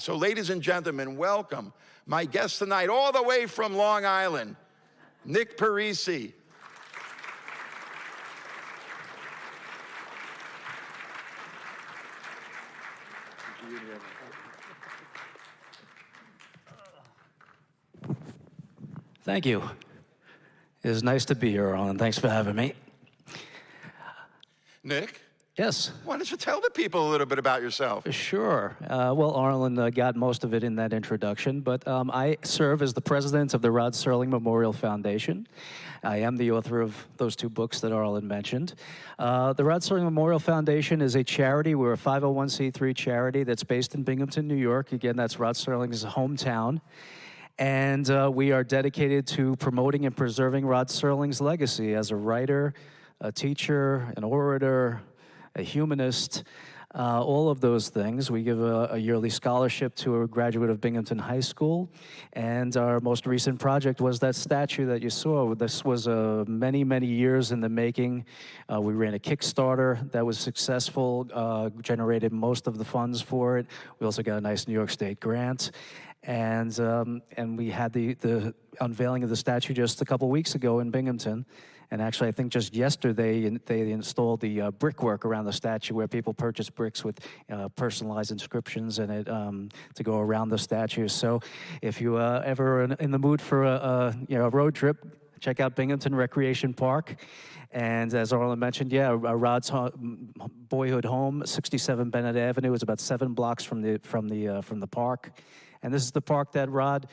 So ladies and gentlemen, welcome my guest tonight, all the way from Long Island, Nick Parisi. Thank you. It is nice to be here, Arlen. Thanks for having me. Nick? Yes. Why don't you tell the people a little bit about yourself? Sure. Well, Arlen got most of it in that introduction, but I serve as the president of the Rod Serling Memorial Foundation. I am the author of those two books that Arlen mentioned. The Rod Serling Memorial Foundation is a charity. We're a 501c3 charity that's based in Binghamton, New York. Again, that's Rod Serling's hometown. And we are dedicated to promoting and preserving Rod Serling's legacy as a writer, a teacher, an orator, a humanist, all of those things. We give a yearly scholarship to a graduate of Binghamton High School. And our most recent project was that statue that you saw. This was many, many years in the making. We ran a Kickstarter that was successful, generated most of the funds for it. We also got a nice New York State grant. And we had the unveiling of the statue just a couple weeks ago in Binghamton. And actually, I think just yesterday, they installed the brickwork around the statue where people purchase bricks with personalized inscriptions in it to go around the statue. So if you ever are in the mood for a road trip, check out Binghamton Recreation Park. And as Arlen mentioned, Rod's boyhood home, 67 Bennett Avenue, is about 7 blocks from the park. And this is the park that Rod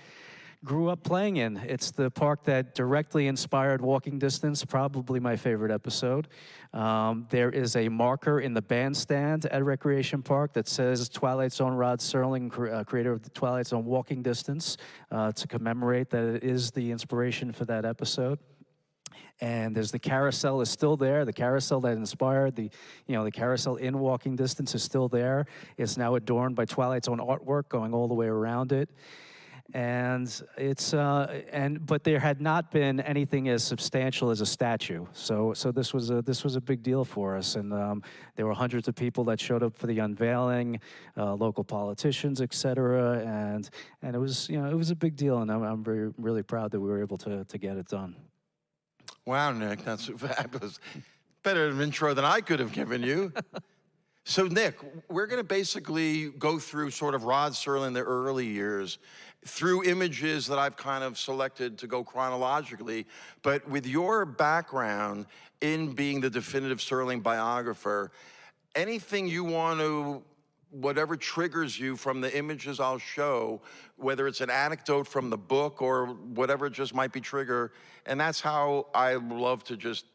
grew up playing in. It's the park that directly inspired Walking Distance, probably my favorite episode. There is a marker in the bandstand at Recreation Park that says Twilight Zone Rod Serling, creator of the Twilight Zone Walking Distance, to commemorate that it is the inspiration for that episode. And there's the carousel is still there. The carousel that inspired the carousel in Walking Distance is still there. It's now adorned by Twilight Zone artwork going all the way around it. And but there had not been anything as substantial as a statue. So this was a big deal for us. And there were hundreds of people that showed up for the unveiling, local politicians, et cetera. And it was a big deal. And I'm really proud that we were able to get it done. Wow, Nick, that's fabulous. Better an intro than I could have given you. So, Nick, we're going to basically go through sort of Rod Serling, the early years, through images that I've kind of selected to go chronologically. But with your background in being the definitive Serling biographer, anything you want to, whatever triggers you from the images I'll show, whether it's an anecdote from the book or whatever just might be trigger. And that's how I love to just,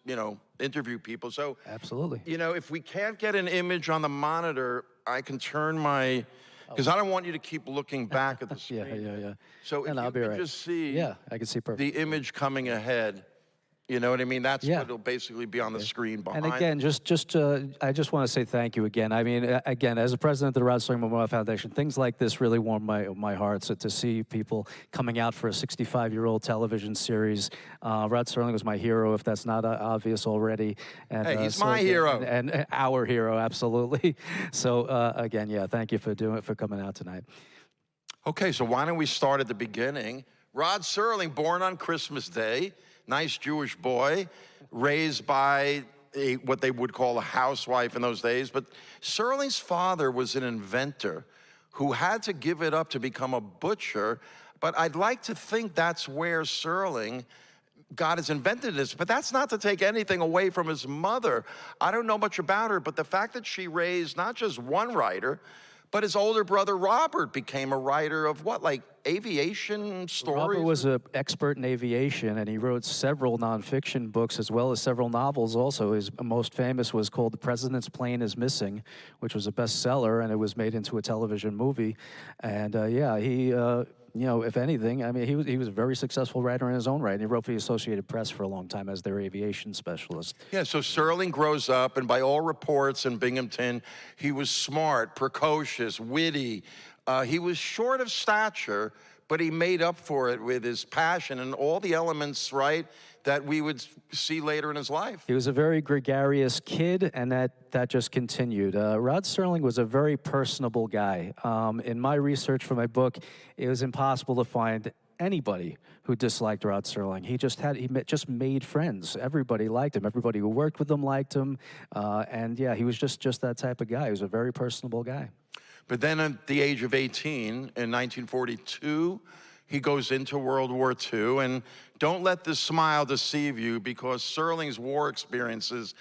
interview people. So, absolutely. If we can't get an image on the monitor, I can turn my, because I don't want you to keep looking back at the screen. Yeah. So if you can just see I can see perfectly. the image coming ahead. You know what I mean? That's what will basically be on the screen behind. And again, I just want to say thank you again. I mean, again, as a president of the Rod Serling Memorial Foundation, things like this really warm my heart. So to see people coming out for a 65-year-old television series, Rod Serling was my hero, if that's not obvious already. And, hey, he's my hero. And our hero, absolutely. So again, thank you for coming out tonight. Okay, so why don't we start at the beginning? Rod Serling, born on Christmas Day. Nice Jewish boy, raised by what they would call a housewife in those days. But Serling's father was an inventor who had to give it up to become a butcher. But I'd like to think that's where Serling got his inventiveness. But that's not to take anything away from his mother. I don't know much about her, but the fact that she raised not just one writer, but his older brother, Robert, became a writer of like aviation stories? Robert was an expert in aviation, and he wrote several nonfiction books as well as several novels also. His most famous was called The President's Plane is Missing, which was a bestseller, and it was made into a television movie. And he... if anything, I mean, he was a very successful writer in his own right, and he wrote for the Associated Press for a long time as their aviation specialist. Yeah, so Serling grows up, and by all reports in Binghamton, he was smart, precocious, witty. He was short of stature, but he made up for it with his passion and all the elements, right, that we would see later in his life. He was a very gregarious kid, and that just continued. Rod Serling was a very personable guy. In my research for my book, it was impossible to find anybody who disliked Rod Serling. He just made friends. Everybody liked him. Everybody who worked with him liked him. And yeah, he was just that type of guy. He was a very personable guy. But then at the age of 18, in 1942, he goes into World War II. And don't let this smile deceive you, because Serling's war experiences,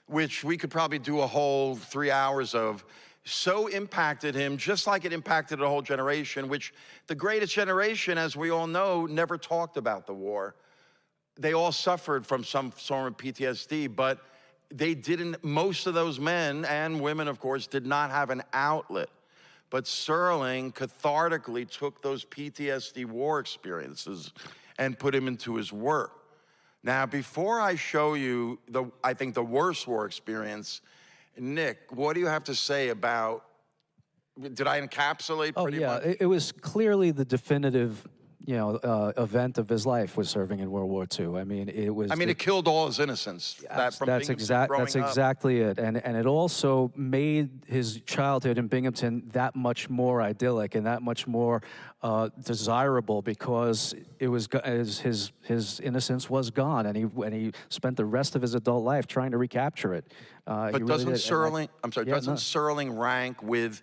which we could probably do a whole 3 hours of, so impacted him, just like it impacted a whole generation, which the greatest generation, as we all know, never talked about the war. They all suffered from some form of PTSD, but they didn't, most of those men and women, of course, did not have an outlet. But Serling cathartically took those PTSD war experiences and put them into his work. Now, before I show you, I think, the worst war experience, Nick, what do you have to say about, did I encapsulate pretty much? Oh, yeah, it was clearly the definitive, event of his life was serving in World War II. I mean, it killed all his innocence. That's exactly it. And it also made his childhood in Binghamton that much more idyllic and that much more desirable, because it was his innocence was gone, and he spent the rest of his adult life trying to recapture it. But doesn't Serling rank with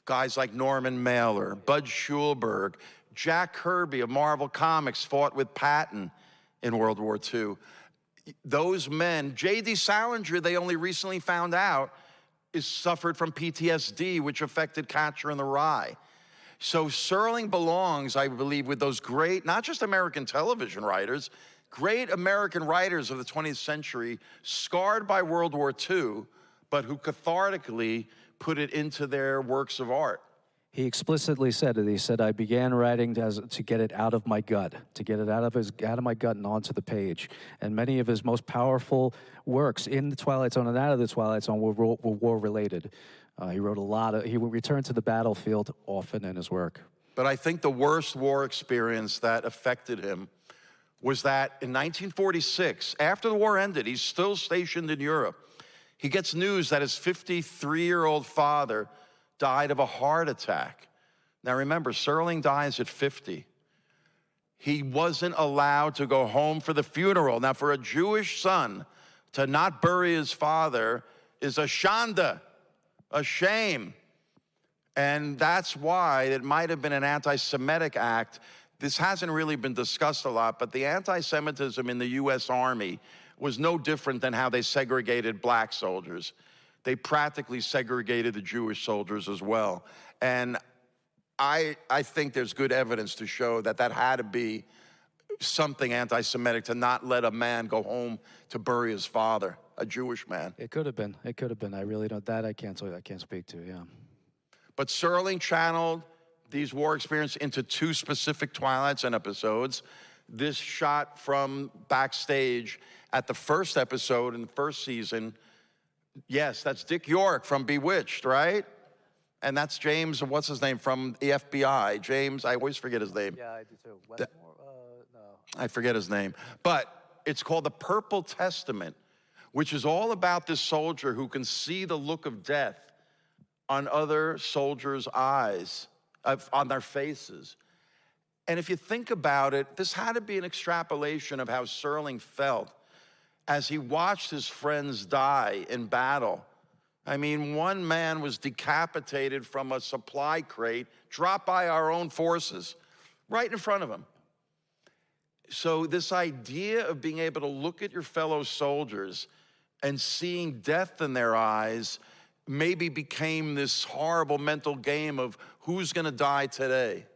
guys like Norman Mailer, Bud Schulberg, Jack Kirby of Marvel Comics fought with Patton in World War II. Those men, J.D. Salinger, they only recently found out, suffered from PTSD, which affected Catcher in the Rye. So Serling belongs, I believe, with those great, not just American television writers, great American writers of the 20th century, scarred by World War II, but who cathartically put it into their works of art. He explicitly said it. He said, "I began writing to get it out of my gut, to get it out of my gut and onto the page." And many of his most powerful works in the Twilight Zone and out of the Twilight Zone were war-related. He wrote a lot. He returned to the battlefield often in his work. But I think the worst war experience that affected him was that in 1946, after the war ended, he's still stationed in Europe. He gets news that his 53-year-old father died of a heart attack. Now remember, Serling dies at 50. He wasn't allowed to go home for the funeral. Now, for a Jewish son to not bury his father is a shanda, a shame. And that's why it might have been an anti-Semitic act. This hasn't really been discussed a lot, but the anti-Semitism in the U.S. Army was no different than how they segregated black soldiers. They practically segregated the Jewish soldiers as well. And I think there's good evidence to show that had to be something anti-Semitic, to not let a man go home to bury his father, a Jewish man. It could have been. It could have been. I really don't. That I can't speak to. Yeah. But Serling channeled these war experiences into 2 specific Twilight Zone episodes. This shot from backstage at the first episode in the first season. Yes, that's Dick York from Bewitched, right? And that's James, what's his name, from the FBI. James, I always forget his name. Yeah, I do too. Westmore? No. I forget his name. But it's called The Purple Testament, which is all about this soldier who can see the look of death on other soldiers' eyes, on their faces. And if you think about it, this had to be an extrapolation of how Serling felt as he watched his friends die in battle. I mean, one man was decapitated from a supply crate dropped by our own forces, right in front of him. So this idea of being able to look at your fellow soldiers and seeing death in their eyes maybe became this horrible mental game of who's gonna die today.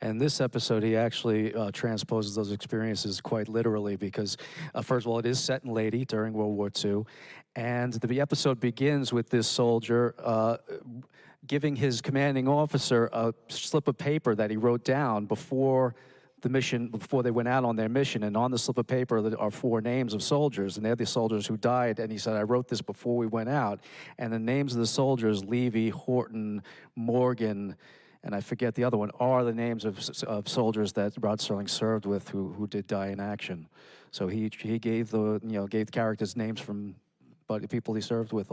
And this episode, he actually transposes those experiences quite literally, because, first of all, it is set in Leyte during World War II. And the episode begins with this soldier giving his commanding officer a slip of paper that he wrote down before the mission, before they went out on their mission. And on the slip of paper are 4 names of soldiers, and they're the soldiers who died. And he said, "I wrote this before we went out." And the names of the soldiers, Levy, Horton, Morgan, and I forget the other one, are the names of soldiers that Rod Serling served with who did die in action. So he gave gave the characters names from people he served with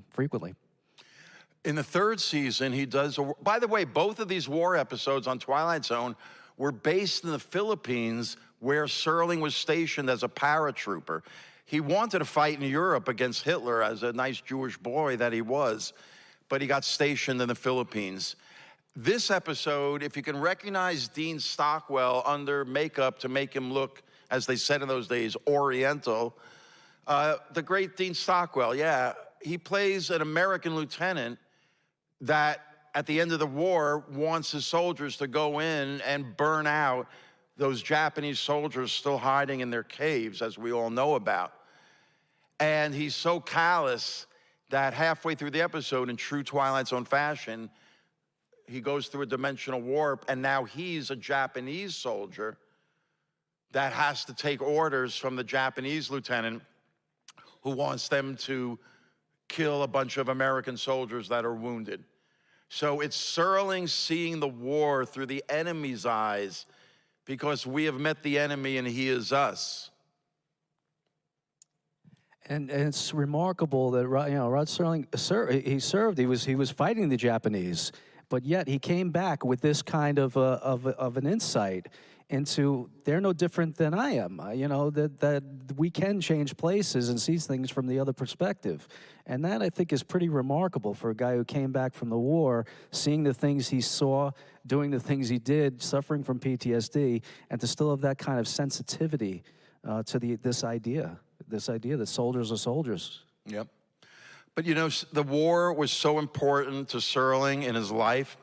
frequently. In the third season, he does. By the way, both of these war episodes on Twilight Zone were based in the Philippines, where Serling was stationed as a paratrooper. He wanted to fight in Europe against Hitler as a nice Jewish boy that he was, but he got stationed in the Philippines. This episode, if you can recognize Dean Stockwell under makeup to make him look, as they said in those days, Oriental, the great Dean Stockwell, yeah, he plays an American lieutenant that at the end of the war wants his soldiers to go in and burn out those Japanese soldiers still hiding in their caves, as we all know about. And he's so callous that halfway through the episode, in true Twilight Zone fashion, he goes through a dimensional warp, and now he's a Japanese soldier that has to take orders from the Japanese lieutenant who wants them to kill a bunch of American soldiers that are wounded. So it's Serling seeing the war through the enemy's eyes, because we have met the enemy and he is us. And it's remarkable that Rod Serling he was fighting the Japanese, but yet he came back with this kind of an insight into they're no different than I am. That we can change places and see things from the other perspective. And that, I think, is pretty remarkable for a guy who came back from the war, seeing the things he saw, doing the things he did, suffering from PTSD, and to still have that kind of sensitivity to this idea that soldiers are soldiers. Yep. But the war was so important to Serling in his life.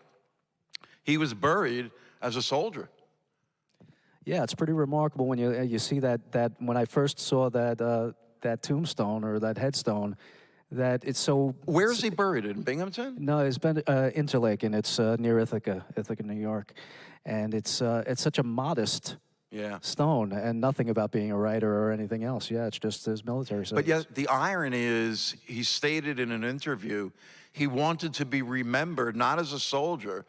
He was buried as a soldier. Yeah, it's pretty remarkable when you see that when I first saw that tombstone or that headstone, that it's so. Where is he buried, in Binghamton? No, it's been Interlaken. It's near Ithaca, New York, and it's such a modest stone, and nothing about being a writer or anything else. Yeah, it's just his military service. But yet the irony is, he stated in an interview, he wanted to be remembered not as a soldier,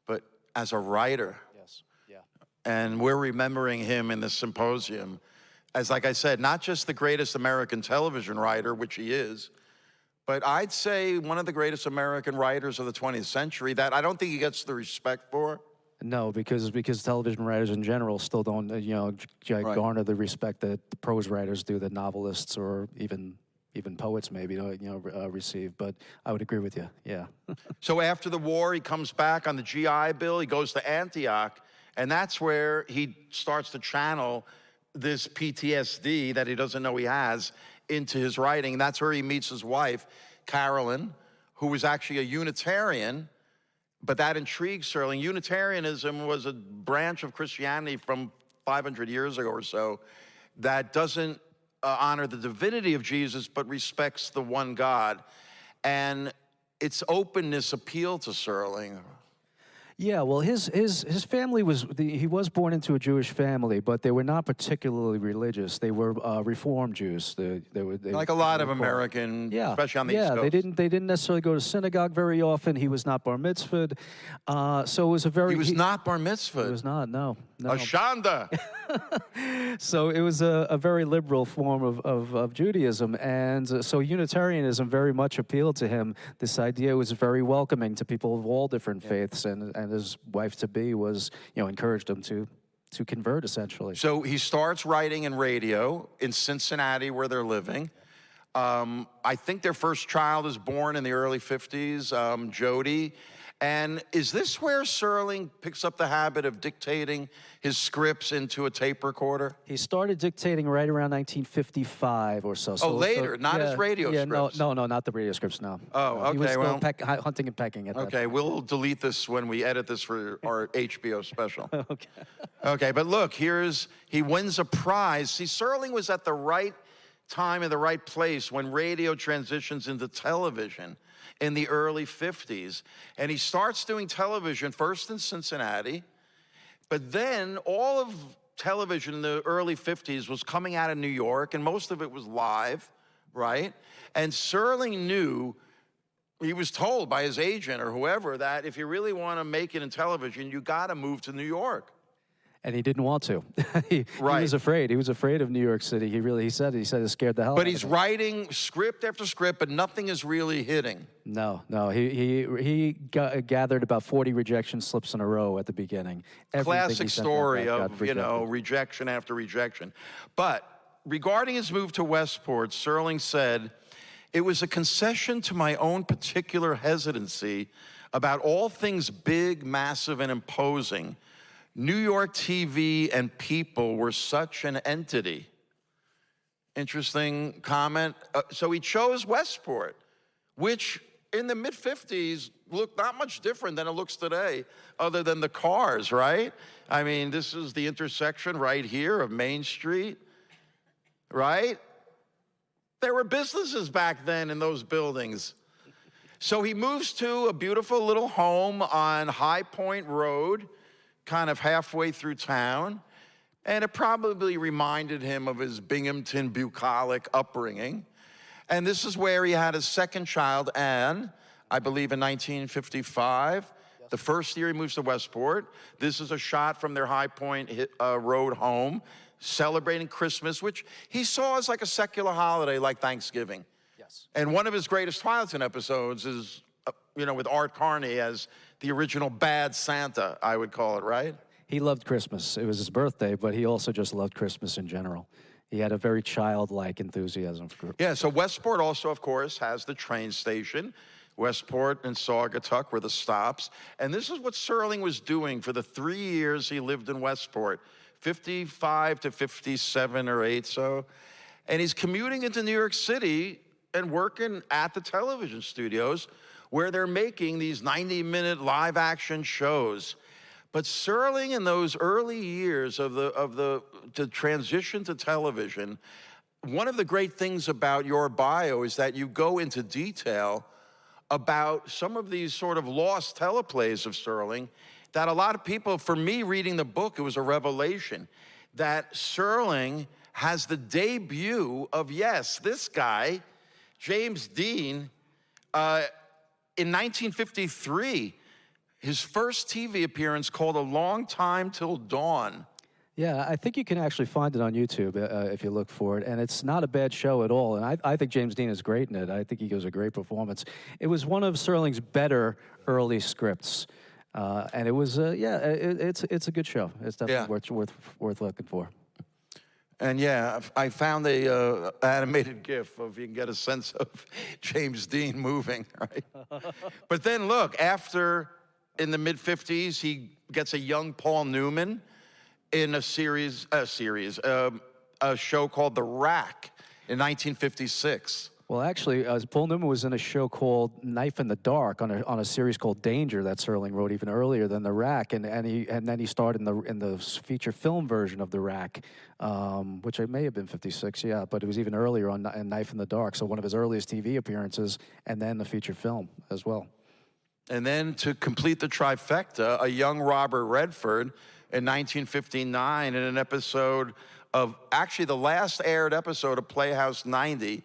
but as a writer. Yes. Yeah. And we're remembering him in the Symposium as, like I said, not just the greatest American television writer, which he is, but I'd say one of the greatest American writers of the 20th century that I don't think he gets the respect for. No, because television writers in general still don't garner the respect that the prose writers do, that novelists or even poets maybe receive. But I would agree with you. Yeah. So after the war, he comes back on the GI Bill. He goes to Antioch, and that's where he starts to channel this PTSD that he doesn't know he has into his writing. And that's where he meets his wife, Carolyn, who was actually a Unitarian. But that intrigued Serling. Unitarianism was a branch of Christianity from 500 years ago or so that doesn't honor the divinity of Jesus, but respects the one God. And its openness appealed to Serling. Yeah, well, his family he was born into a Jewish family, but they were not particularly religious. They were Reform Jews. They like a lot of American, especially on the East Coast. They didn't necessarily go to synagogue very often. He was not bar mitzvahed, so it was a very. He was not bar mitzvahed. He was not. No. Ashanda. So it was a very liberal form of Judaism, and so Unitarianism very much appealed to him. This idea was very welcoming to people of all different faiths, and his wife-to-be was, encouraged him to convert, essentially. So he starts writing in radio in Cincinnati, where they're living. I think their first child is born in the early 50s, Jody. And is this where Serling picks up the habit of dictating his scripts into a tape recorder? He started dictating right around 1955 or so. Later, not his radio scripts. No, not the radio scripts, no. Oh, okay. He was still hunting and pecking at that point. We'll delete this when we edit this for our HBO special. Okay. Okay, but look, he wins a prize. See, Serling was at the right time in the right place when radio transitions into television in the early 50s. And he starts doing television first in Cincinnati, but then all of television in the early 50s was coming out of New York, and most of it was live, right? And Serling knew he was told by his agent or whoever that if you really want to make it in television, you got to move to New York. And he didn't want to. he Right. was afraid. He was afraid of New York City. He said it scared the hell out But of he's him. writing script after script, but nothing is really hitting. No. He gathered about 40 rejection slips in a row at the beginning. Everything he Classic sent story out got of, rejected. rejection after rejection. But regarding his move to Westport, Serling said, "It was a concession to my own particular hesitancy about all things big, massive, and imposing. New York TV and people were such an entity." Interesting comment. So he chose Westport, which in the mid-50s looked not much different than it looks today, other than the cars, right? I mean, this is the intersection right here of Main Street, right? There were businesses back then in those buildings. So he moves to a beautiful little home on High Point Road, kind of halfway through town, and it probably reminded him of his Binghamton bucolic upbringing. And this is where he had his second child, Anne, I believe in 1955. The first year he moves to Westport. This is a shot from their High Point Road home, celebrating Christmas, which he saw as like a secular holiday like Thanksgiving. Yes. And one of his greatest Twilight Zone episodes is, with Art Carney as the original bad Santa, I would call it, right? He loved Christmas. It was his birthday, but he also just loved Christmas in general. He had a very childlike enthusiasm for Christmas. Yeah, so Westport also, of course, has the train station. Westport and Saugatuck were the stops. And this is what Serling was doing for the 3 years he lived in Westport, 55 to 57 or 8, so. And he's commuting into New York City and working at the television studios where they're making these 90-minute live-action shows. But Serling, in those early years of the transition to television, one of the great things about your bio is that you go into detail about some of these sort of lost teleplays of Serling that a lot of people, for me reading the book, it was a revelation that Serling has the debut of, yes, this guy, James Dean, in 1953, his first TV appearance called A Long Time Till Dawn. Yeah, I think you can actually find it on YouTube if you look for it, and it's not a bad show at all. And I think James Dean is great in it. I think he gives a great performance. It was one of Serling's better early scripts, and it was it's a good show. It's definitely worth looking for. And yeah, I found a animated GIF of you can get a sense of James Dean moving, right? But then look, after in the mid-50s, he gets a young Paul Newman in a show called The Rack in 1956. Well, actually, Paul Newman was in a show called Knife in the Dark on a series called Danger that Serling wrote even earlier than The Rack, and then he starred in the feature film version of The Rack, which may have been 56, yeah, but it was even earlier on Knife in the Dark. So one of his earliest TV appearances, and then the feature film as well. And then to complete the trifecta, a young Robert Redford in 1959 in an episode of, actually the last aired episode of Playhouse 90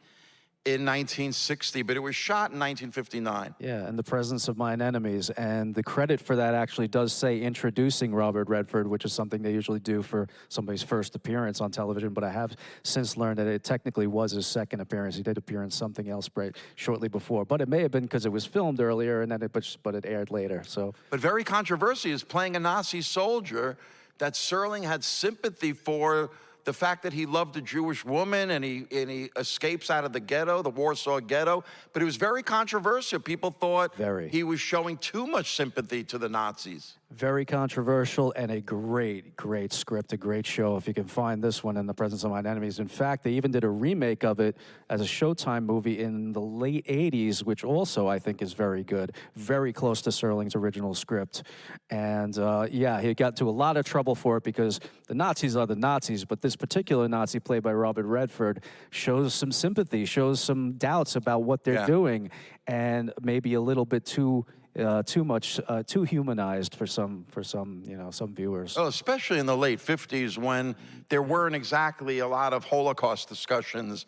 in 1960, but it was shot in 1959. Yeah, In the Presence of Mine Enemies. And the credit for that actually does say introducing Robert Redford, which is something they usually do for somebody's first appearance on television. But I have since learned that it technically was his second appearance. He did appear in something else shortly before. But it may have been because it was filmed earlier, and then but it aired later. So, but very controversial is playing a Nazi soldier that Serling had sympathy for. The fact that he loved a Jewish woman and he escapes out of the ghetto, the Warsaw Ghetto, but it was very controversial. People thought he was showing too much sympathy to the Nazis. Very controversial and a great, great script, a great show. If you can find this one, In the Presence of Mine Enemies. In fact, they even did a remake of it as a Showtime movie in the late 80s, which also I think is very good. Very close to Serling's original script. And yeah, he got into a lot of trouble for it because the Nazis are the Nazis, but this particular Nazi played by Robert Redford shows some sympathy, shows some doubts about what they're doing, and maybe a little bit too too humanized for some some viewers. Well, especially in the late 50s when there weren't exactly a lot of Holocaust discussions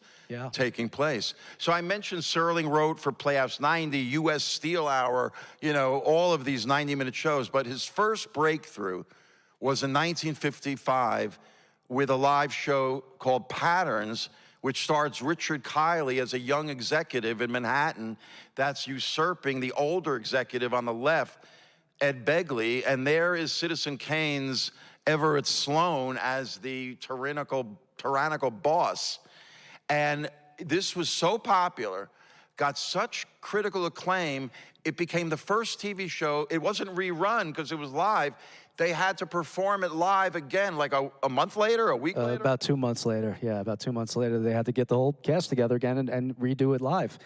taking place. So I mentioned Serling wrote for Playhouse 90, U.S. Steel Hour, all of these 90-minute shows. But his first breakthrough was in 1955 with a live show called Patterns, which stars Richard Kiley as a young executive in Manhattan that's usurping the older executive on the left, Ed Begley, and there is Citizen Kane's Everett Sloan as the tyrannical boss. And this was so popular, got such critical acclaim, it became the first TV show. It wasn't rerun because it was live. They had to perform it live again, like a month later, a week later? About 2 months later, yeah. About 2 months later, they had to get the whole cast together again and redo it live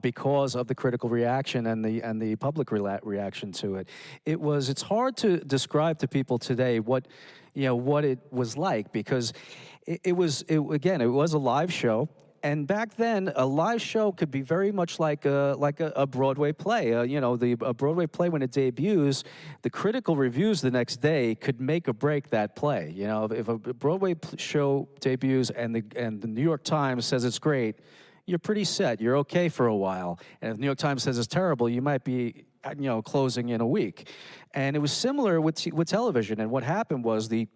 because of the critical reaction and the public reaction to it. It's hard to describe to people today what it was like because it was a live show. And back then, a live show could be very much like a Broadway play. A Broadway play, when it debuts, the critical reviews the next day could make or break that play. If a Broadway show debuts and the New York Times says it's great, you're pretty set. You're okay for a while. And if the New York Times says it's terrible, you might be closing in a week. And it was similar with television. And what happened was the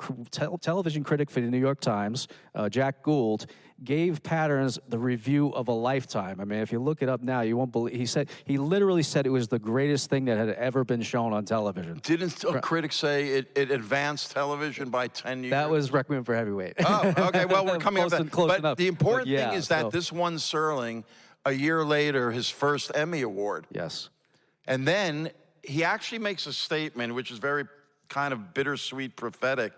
television critic for the New York Times, Jack Gould, gave Patterns the review of a lifetime. I mean, if you look it up now, you won't believe. He literally said it was the greatest thing that had ever been shown on television. Didn't a critic say it advanced television by 10 years? That was Requiem for Heavyweight. Oh, okay. Well, we're coming up. Close But the important thing is that this won Serling a year later his first Emmy Award. Yes. And then he actually makes a statement, which is very kind of bittersweet, prophetic.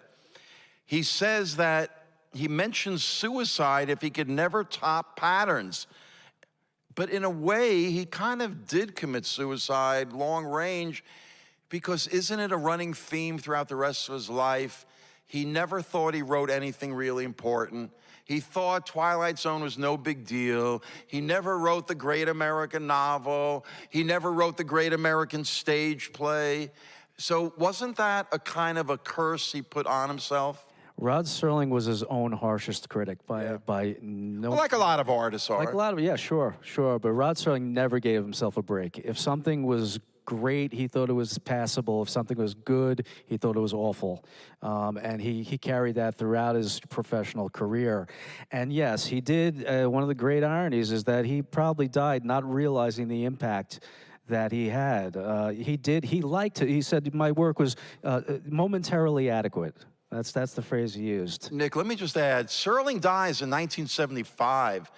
He says that he mentions suicide if he could never top Patterns. But in a way, he kind of did commit suicide long range because isn't it a running theme throughout the rest of his life? He never thought he wrote anything really important. He thought Twilight Zone was no big deal. He never wrote the great American novel. He never wrote the great American stage play. So wasn't that a kind of a curse he put on himself? Rod Serling was his own harshest critic by no. Well, like a lot of artists are. Like a lot of, yeah, sure. But Rod Serling never gave himself a break. If something was great, he thought it was passable. If something was good, he thought it was awful. And he carried that throughout his professional career. And yes, he did. One of the great ironies is that he probably died not realizing the impact that he had. He liked it. He said, my work was momentarily adequate. That's the phrase he used. Nick, let me just add, Serling dies in 1975.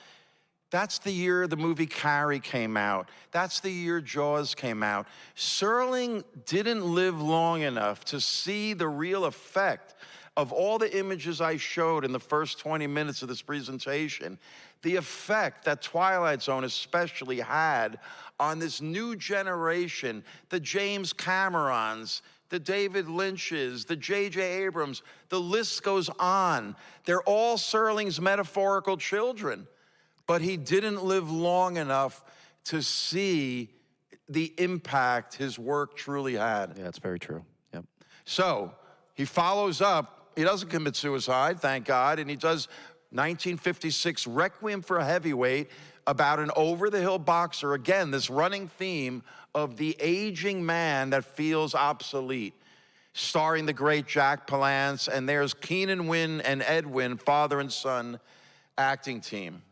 That's the year the movie Carrie came out. That's the year Jaws came out. Serling didn't live long enough to see the real effect of all the images I showed in the first 20 minutes of this presentation, the effect that Twilight Zone especially had on this new generation, the James Camerons, the David Lynch's, the J.J. Abrams, the list goes on. They're all Serling's metaphorical children, but he didn't live long enough to see the impact his work truly had. Yeah, that's very true. Yep. So he follows up. He doesn't commit suicide, thank God, and he does 1956 Requiem for a Heavyweight about an over-the-hill boxer. Again, this running theme of the aging man that feels obsolete, starring the great Jack Palance, and there's Keenan Wynn and Ed Wynn, father and son acting team.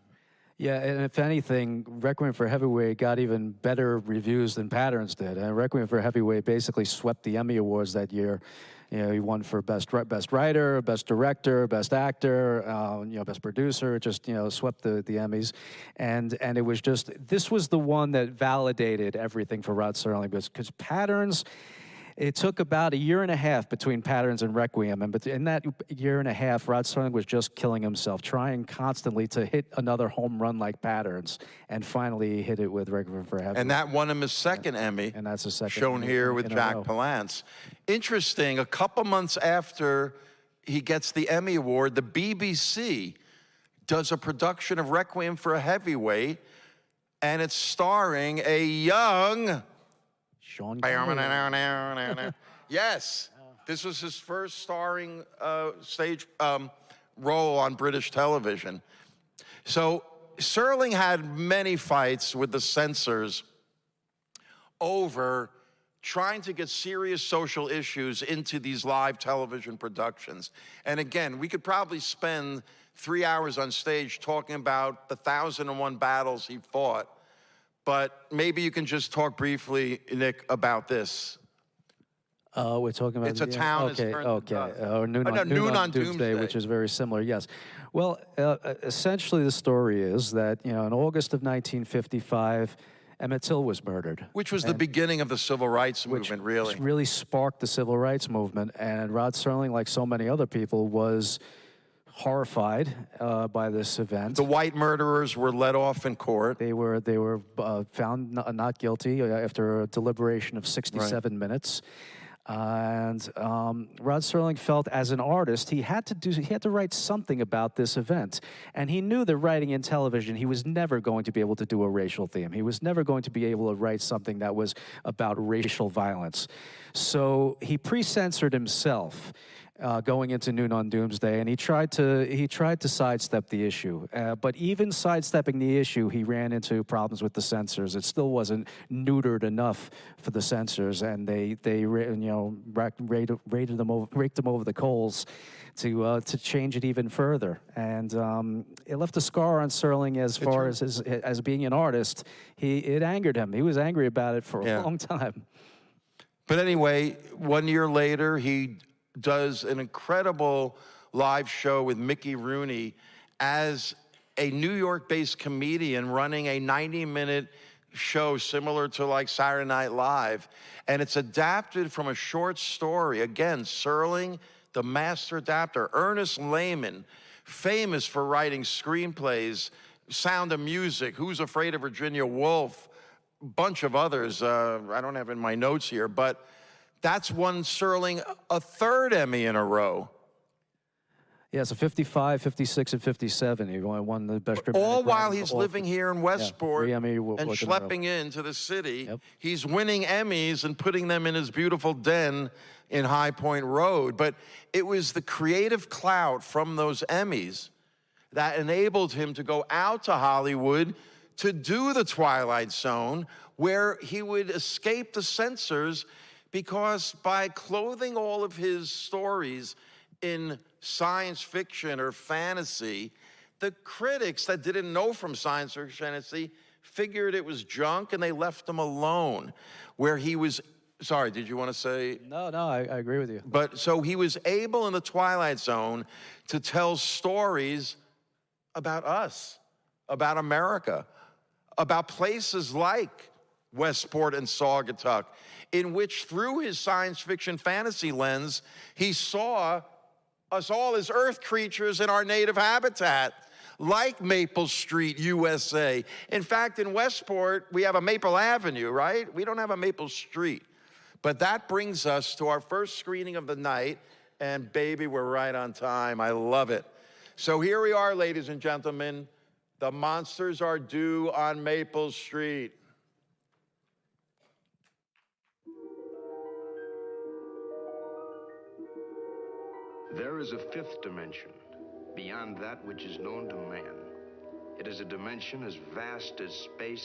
Yeah, and if anything, Requiem for Heavyweight got even better reviews than Patterns did. And Requiem for Heavyweight basically swept the Emmy Awards that year. He won for best writer, best director, best actor, best producer. It just swept the Emmys, and it was just, this was the one that validated everything for Rod Serling because Patterns. It took about a year and a half between Patterns and Requiem, and in that year and a half, Rod Serling was just killing himself, trying constantly to hit another home run like Patterns, and finally he hit it with Requiem for Heavyweight. And that won him his second Emmy, and that's his second shown Emmy here with in a Jack row. Palance. Interesting, a couple months after he gets the Emmy Award, the BBC does a production of Requiem for a Heavyweight, and it's starring a young Sean Connery. Yes, this was his first starring stage role on British television. So Serling had many fights with the censors over trying to get serious social issues into these live television productions. And again, we could probably spend 3 hours on stage talking about the 1,001 battles he fought, but maybe you can just talk briefly, Nick, about this. We're talking about It's a town is turned to dust. Or Noon on Doomsday, which is very similar. Yes. Well, essentially, the story is that in August of 1955, Emmett Till was murdered, which was the beginning of the civil rights movement, really. Which really sparked the civil rights movement. And Rod Serling, like so many other people, was horrified by this event. The white murderers were let off in court. They were found not guilty after a deliberation of 67 minutes. And Rod Serling felt, as an artist, he had to write something about this event. And he knew that writing in television, he was never going to be able to do a racial theme. He was never going to be able to write something that was about racial violence. So he pre-censored himself going into Noon on Doomsday, and he tried to sidestep the issue. But even sidestepping the issue, he ran into problems with the censors. It still wasn't neutered enough for the censors, and they raked them over the coals to change it even further. And it left a scar on Serling as far as being an artist. It angered him. He was angry about it for a long time. But anyway, 1 year later, he does an incredible live show with Mickey Rooney as a New York-based comedian running a 90-minute show similar to like Saturday Night Live. And it's adapted from a short story. Again, Serling, the master adapter. Ernest Lehman, famous for writing screenplays, Sound of Music, Who's Afraid of Virginia Woolf, a bunch of others I don't have in my notes here, but that's won Serling a third Emmy in a row. Yeah, so 55, 56, and 57. He won the Best Dramatic. All while he's living here in Westport and schlepping schlepping into the city. Yep. He's winning Emmys and putting them in his beautiful den in High Point Road. But it was the creative clout from those Emmys that enabled him to go out to Hollywood to do the Twilight Zone, where he would escape the censors, because by clothing all of his stories in science fiction or fantasy, the critics that didn't know from science fiction fantasy figured it was junk, and they left him alone. Where he was, sorry, did you want to say? No, I agree with you. But so he was able in the Twilight Zone to tell stories about us, about America, about places like Westport and Saugatuck, in which through his science fiction fantasy lens, he saw us all as earth creatures in our native habitat, like Maple Street, USA. In fact, in Westport, we have a Maple Avenue, right? We don't have a Maple Street. But that brings us to our first screening of the night, and baby, we're right on time. I love it. So here we are, ladies and gentlemen. The monsters are due on Maple Street. There is a fifth dimension, beyond that which is known to man. It is a dimension as vast as space